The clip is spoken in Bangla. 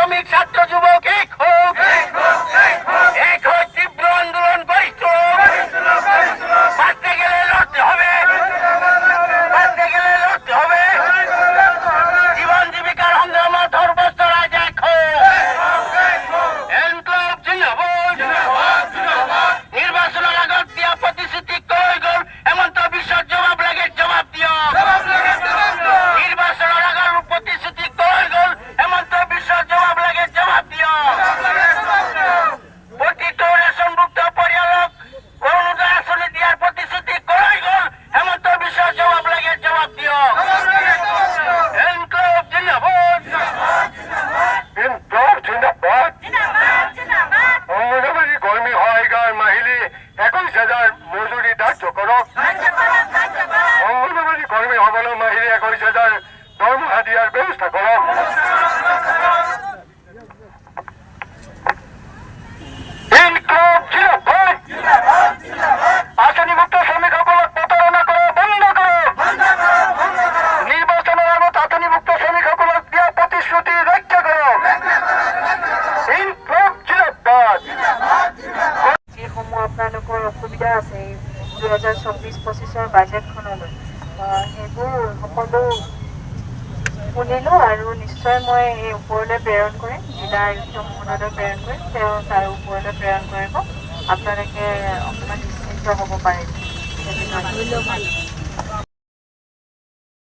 শ্রমিক ছাত্র যুবক এক হোক, এক হোক, তীব্র আন্দোলন গড়ে বাঁচতে গেলে লড়তে হবে, বাঁচতে গেলে লড়তে হবে। জীবন জীবিকার হঙ্গামা সর্বস্ব রাজ এক হোক। এনক্লেভ জিন্দাবাদ। নির্বাচনের আগত দিয়া প্রতিশ্রুতি কই গল, হেমন্ত বিশ্বের জবাব লাগে, জবাব দিও। নির্বাচনের আগত প্রতিশ্রুতি কই গল, হেমন্ত বিশ্বের জবাব লাগে, জবাব দিও। প্রতিত রেশনভুক্ত পরিয়ালক অরুণোদয় আসনে দেওয়ার প্রতিশ্রুতি কই গল, হেমন্ত বিশ্বের জবাব লাগে, জবাব দিও। এনক্লেভ জিন্দাবাদ। এনক্লেভ জিন্দাবাদ। অঙ্গনবাড়ি কর্মী হওয়ার মাহিলী 21,000 মজুরি ধার্য করো। অঙ্গনবাড়ি কর্মী হবল মাহিলী 21,000 দরমহা দেওয়ার ব্যবস্থা করো। আসনিভুক্ত শ্রমিক সকলক প্রতারণা করো, বন্ধ করো। নির্বাচনের আগত আসনিভুক্ত শ্রমিক সকলক দেওয়া প্রতিশ্রুতি রক্ষা করো। যিসমূহ আপোনালোকৰ অসুবিধা আছে এই 2024-25 বাজেটখনলৈ, সেইবোৰ সকলো শুনিলোঁ আৰু নিশ্চয় মই এই ওপৰলৈ প্ৰেৰণ কৰিম, জিলা আয়ুক্ত মহোদয়লৈ প্ৰেৰণ কৰিম, তেওঁ তাৰ ওপৰলৈ প্ৰেৰণ কৰিব। আপোনালোকে অকণমান নিশ্চিন্ত হ'ব পাৰে।